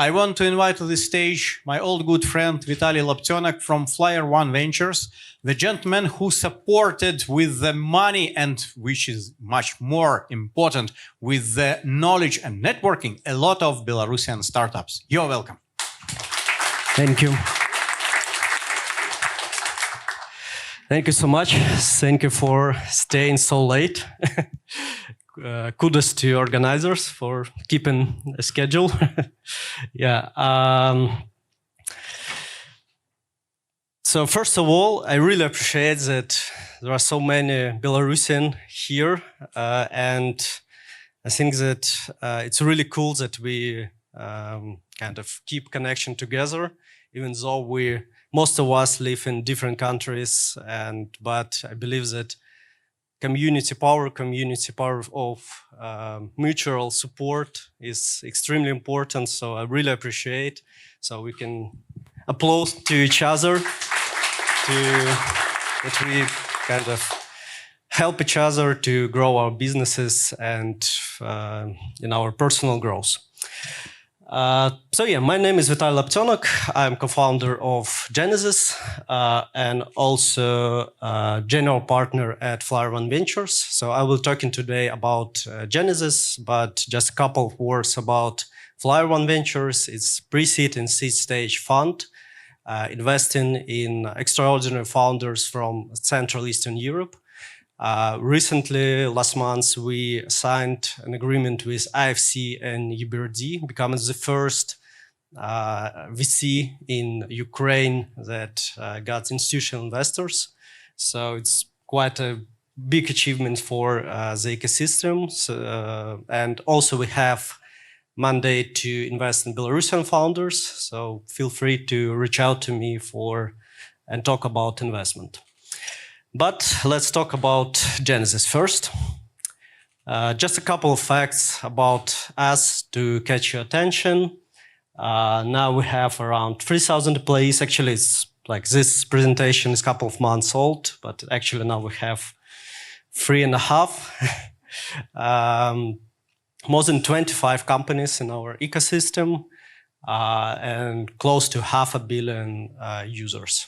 I want to invite to the stage my old good friend Vital Laptenok from Flyer One Ventures, the gentleman who supported with the money and, which is much more important, with the knowledge and networking, a lot of Belarusian startups. You're welcome. Thank you. Thank you so much. Thank you for staying so late. Kudos to organizers for keeping a schedule. Yeah. So first of all, I really appreciate that there are so many Belarusian here, and I think that it's really cool that we kind of keep connection together, even though most of us live in different countries, but I believe that community power of mutual support is extremely important. So I really appreciate. So we can applaud to each other that we kind of help each other to grow our businesses and in our personal growth. So yeah, my name is Vital Laptenok. I'm co-founder of Genesis and also general partner at Flyer One Ventures. So I will talking today about Genesis, but just a couple of words about Flyer One Ventures. It's pre-seed and seed stage fund, investing in extraordinary founders from Central Eastern Europe. Recently, last month, we signed an agreement with IFC and EBRD, becoming the first VC in Ukraine that got institutional investors. So it's quite a big achievement for the ecosystem. And also we have mandate to invest in Belarusian founders. So feel free to reach out to me and talk about investment. But let's talk about Genesis first. Just a couple of facts about us to catch your attention. Now we have around 3,000 employees. Actually, it's like this presentation is a couple of months old, but actually now we have 3.5. More than 25 companies in our ecosystem and close to 500 million users.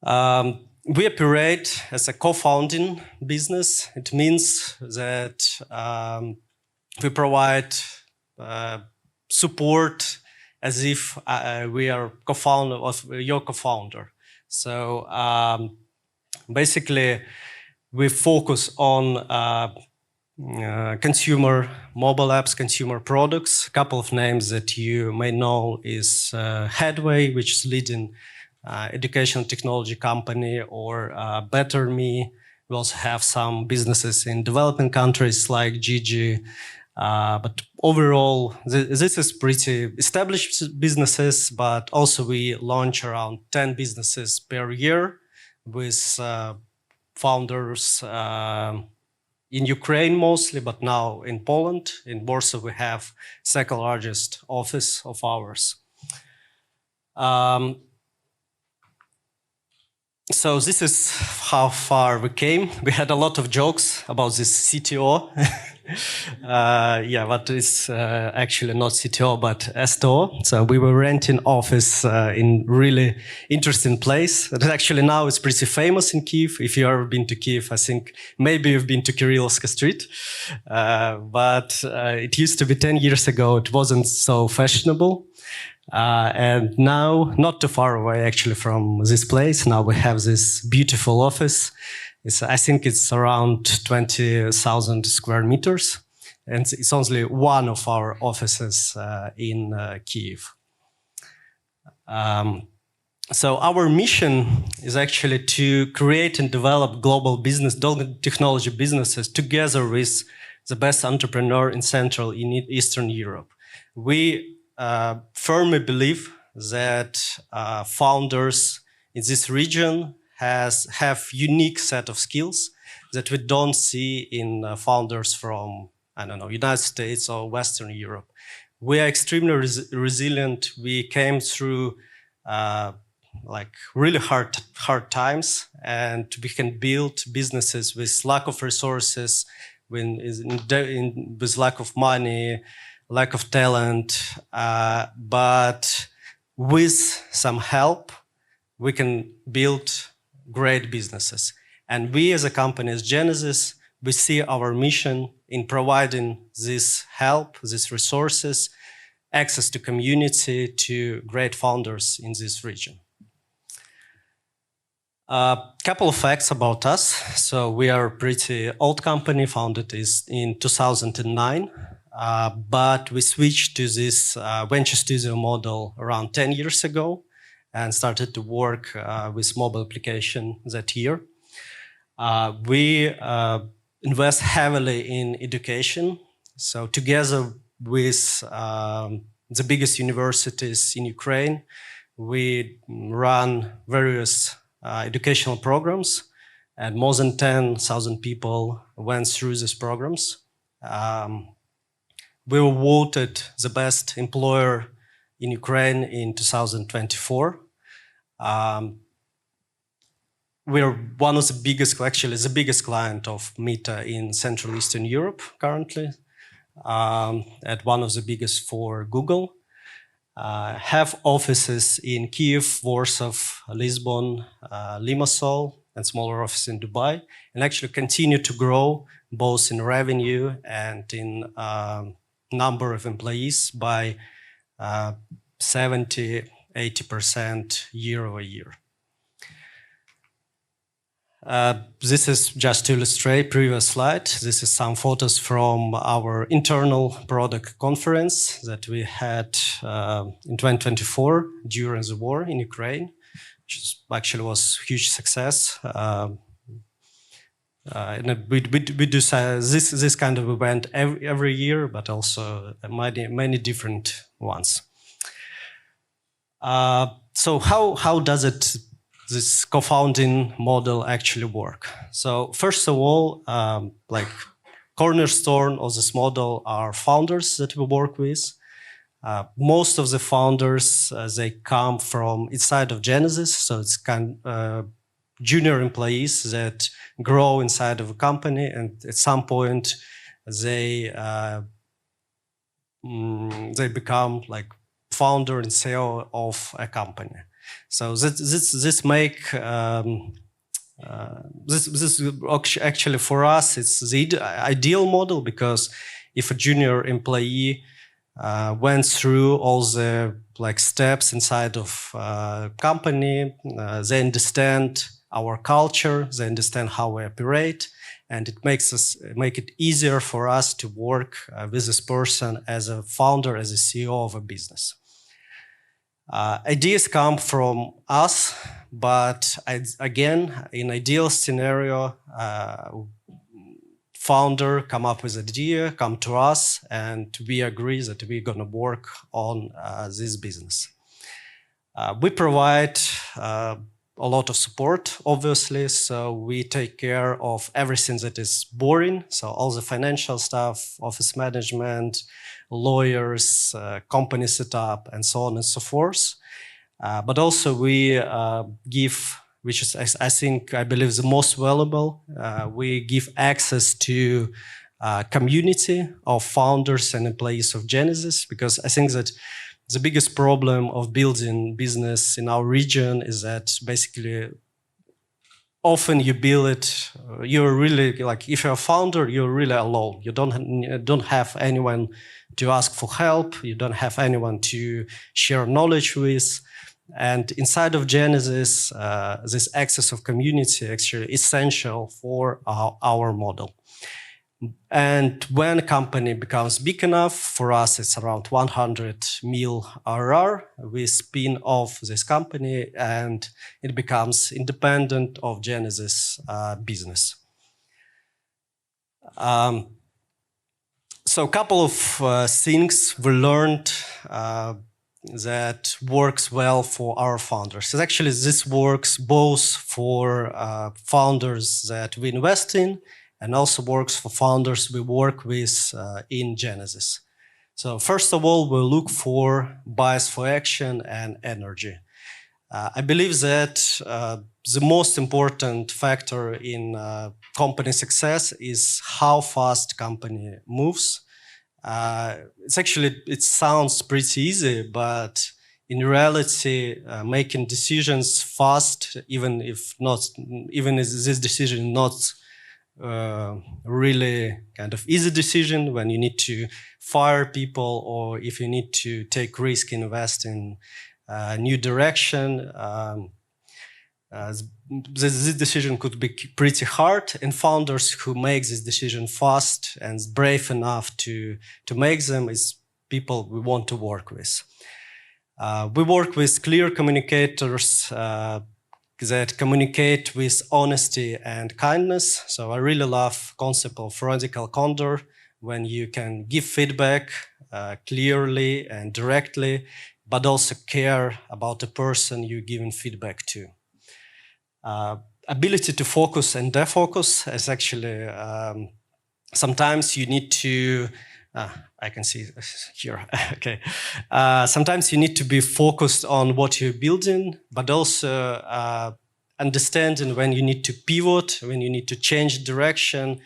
We operate as a co-founding business. It means that we provide support as if we are co-founder of your co-founder. So basically, we focus on consumer mobile apps, consumer products. A couple of names that you may know is Headway, which is leading education technology company, or BetterMe. We also have some businesses in developing countries like Gigi. But overall, this is pretty established businesses, but also we launch around 10 businesses per year with founders in Ukraine mostly, but now in Poland. In Warsaw, we have second largest office of ours. So this is how far we came. We had a lot of jokes about this CTO. Yeah, but it's actually not CTO, but STO. So we were renting office in really interesting place. That actually now it's pretty famous in Kyiv. If you've ever been to Kyiv, I think maybe you've been to Kirillовska Street. But it used to be 10 years ago. It wasn't so fashionable. And now, not too far away actually from this place, now we have this beautiful office. I think it's around 20,000 square meters. And it's only one of our offices in Kyiv. So our mission is actually to create and develop global technology businesses together with the best entrepreneur in Central and Eastern Europe. We firmly believe that founders in this region have unique set of skills that we don't see in founders from, I don't know, United States or Western Europe. We are extremely resilient. We came through like really hard times, and we can build businesses with lack of resources, with lack of money, lack of talent, but with some help, we can build great businesses. And we as a company, as Genesis, we see our mission in providing this help, these resources, access to community, to great founders in this region. A couple of facts about us. So we are a pretty old company, founded in 2009, but we switched to this venture studio model around 10 years ago and started to work with mobile application that year. We invest heavily in education. So together with the biggest universities in Ukraine, we run various educational programs, and more than 10,000 people went through these programs. We were voted the best employer in Ukraine in 2024. We're one of the biggest, actually the biggest client of Meta in Central Eastern Europe currently, and one of the biggest for Google. Have offices in Kyiv, Warsaw, Lisbon, Limassol, and smaller office in Dubai, and actually continue to grow both in revenue and in number of employees by 70–80% year over year. This is just to illustrate previous slide. This is some photos from our internal product conference that we had in 2024 during the war in Ukraine, which actually was a huge success. And we do this kind of event every year, but also many different ones. So how does this co-founding model actually work? So first of all, like cornerstone of this model are founders that we work with. Most of the founders, they come from inside of Genesis, so it's kind of junior employees that grow inside of a company, and at some point they become like founder and CEO of a company. So this actually for us it's the ideal model, because if a junior employee went through all the like steps inside of company, they understand our culture, they understand how we operate, and it make it easier for us to work with this person as a founder, as a CEO of a business. Ideas come from us, but again, in ideal scenario, founder come up with idea, come to us, and we agree that we're going to work on this business. We provide a lot of support, obviously, so we take care of everything that is boring, so all the financial stuff, office management, lawyers, company setup, and so on and so forth. But also we give, which is I believe the most valuable, we give access to community of founders and employees of Genesis, because I think that the biggest problem of building business in our region is that basically often you build it, you're really like, if you're a founder, you're really alone. You don't have anyone to ask for help. You don't have anyone to share knowledge with. And inside of Genesis, this access of community actually essential for our model. And when a company becomes big enough, for us it's around 100 mil ARR, we spin off this company and it becomes independent of Genesis business. So a couple of things we learned that works well for our founders. So actually this works both for founders that we invest in, and also works for founders we work with in Genesis. So first of all, we look for bias for action and energy. I believe that the most important factor in company success is how fast company moves. It sounds pretty easy, but in reality, making decisions fast, even if this decision not really kind of easy decision, when you need to fire people or if you need to take risk, invest in a new direction. This decision could be pretty hard, and founders who make this decision fast and brave enough to make them is people we want to work with. We work with clear communicators that communicate with honesty and kindness. So I really love concept of radical candor, when you can give feedback clearly and directly, but also care about the person you're giving feedback to. Ability to focus and defocus is actually, sometimes you need to, I can see here, okay. Sometimes you need to be focused on what you're building, but also understanding when you need to pivot, when you need to change direction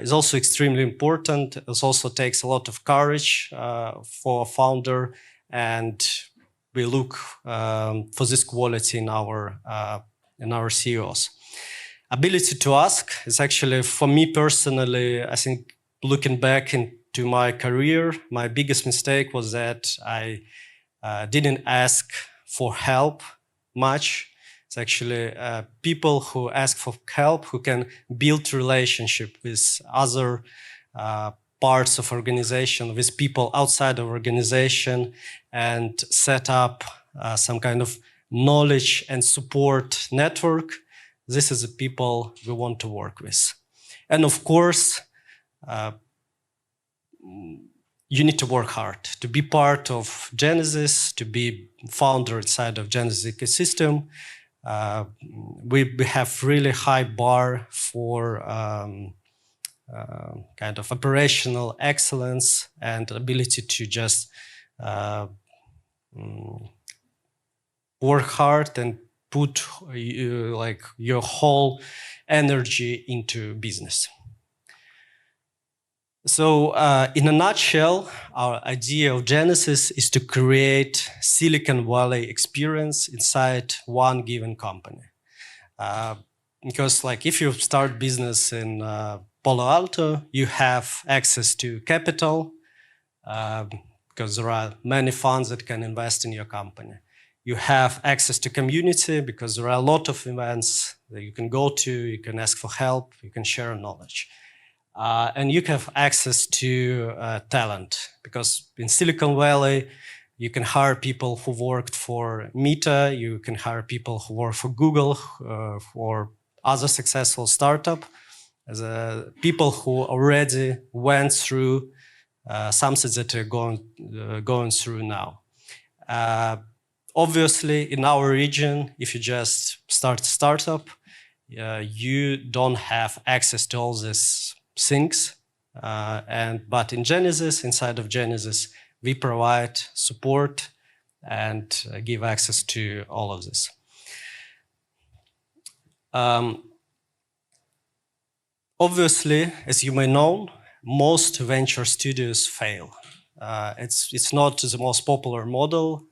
is also extremely important. It also takes a lot of courage for a founder, and we look for this quality in our CEOs. Ability to ask is actually, for me personally, I think looking back into my career, my biggest mistake was that I didn't ask for help much. It's actually people who ask for help, who can build relationship with other parts of organization, with people outside of organization, and set up some kind of knowledge and support network. This is the people we want to work with. And of course, you need to work hard to be part of Genesis, to be founder inside of Genesis ecosystem. We have really high bar for kind of operational excellence and ability to just work hard and put like your whole energy into business. So in a nutshell, our idea of Genesis is to create Silicon Valley experience inside one given company. Because like if you start business in Palo Alto, you have access to capital because there are many funds that can invest in your company. You have access to community because there are a lot of events that you can go to, you can ask for help, you can share knowledge. And you have access to talent because in Silicon Valley, you can hire people who worked for Meta, you can hire people who work for Google, for other successful startup, as people who already went through something that they're going through now. Obviously, in our region, if you just start a startup, you don't have access to all these things. But in Genesis, inside of Genesis, we provide support and give access to all of this. Obviously, as you may know, most venture studios fail. It's not the most popular model.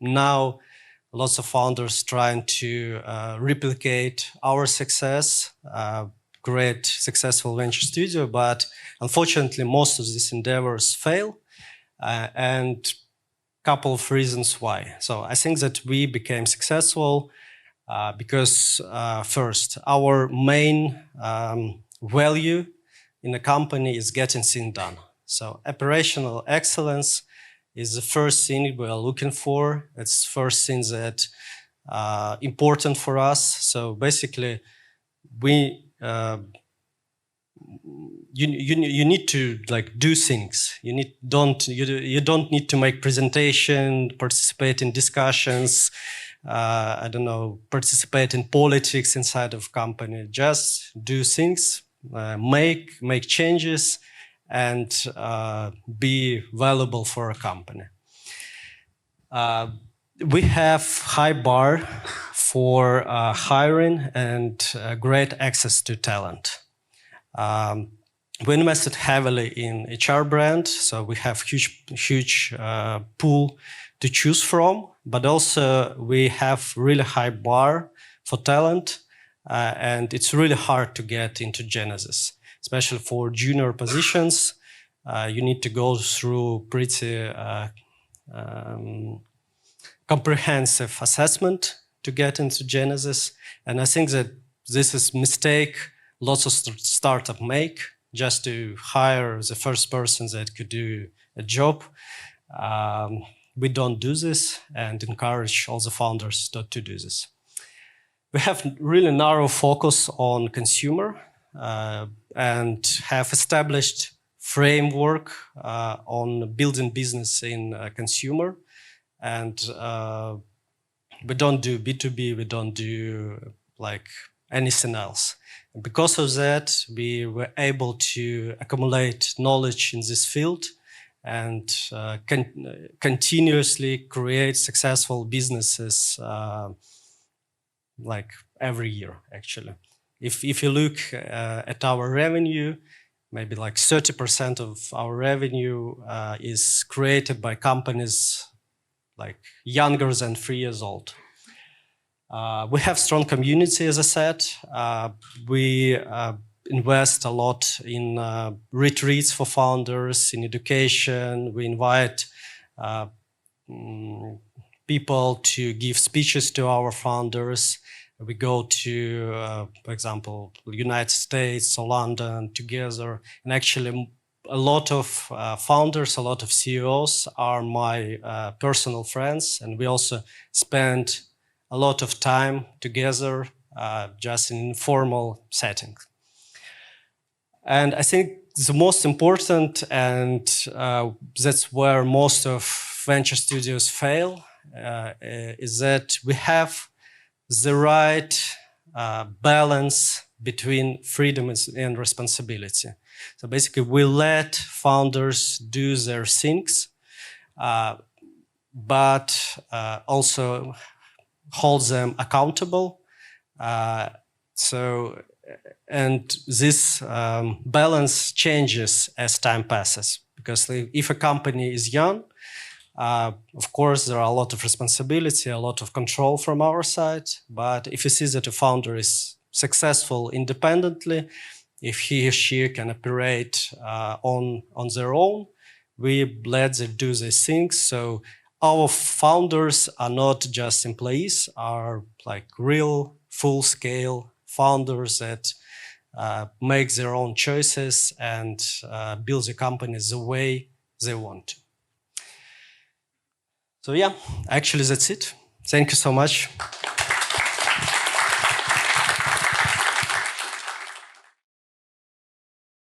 Now, lots of founders trying to replicate our success, create successful venture studio, but unfortunately, most of these endeavors fail, and a couple of reasons why. So I think that we became successful because first, our main value in the company is getting things done. So operational excellence is the first thing we are looking for. It's the first thing that important for us. So basically, you need to like do things. You don't need to make presentation, participate in discussions. I don't know, participate in politics inside of company. Just do things, make changes, and be valuable for a company. We have high bar for hiring and great access to talent. We invested heavily in HR brand, so we have huge pool to choose from, but also we have really high bar for talent, and it's really hard to get into Genesis, especially for junior positions. You need to go through pretty comprehensive assessment to get into Genesis, and I think that this is mistake lots of startup make, just to hire the first person that could do a job. We don't do this and encourage all the founders not to do this. We have really narrow focus on consumer and have established framework on building business in consumer. And we don't do B2B, we don't do like anything else. And because of that, we were able to accumulate knowledge in this field and continuously create successful businesses like every year, actually. If you look at our revenue, maybe like 30% of our revenue is created by companies like younger than 3 years old. We have strong community, as I said. We invest a lot in retreats for founders, in education. We invite people to give speeches to our founders. We go to, for example, United States or London together. And actually, a lot of founders, a lot of CEOs are my personal friends. And we also spend a lot of time together, just in informal settings. And I think the most important, and that's where most of venture studios fail, is that we have the right balance between freedom and responsibility. So basically, we let founders do their things, but also hold them accountable. And this balance changes as time passes, because if a company is young, of course, there are a lot of responsibility, a lot of control from our side. But if you see that a founder is successful independently, if he or she can operate on their own, we let them do these things. So our founders are not just employees, are like real full-scale founders that make their own choices and build the company the way they want to. So yeah, actually that's it. Thank you so much.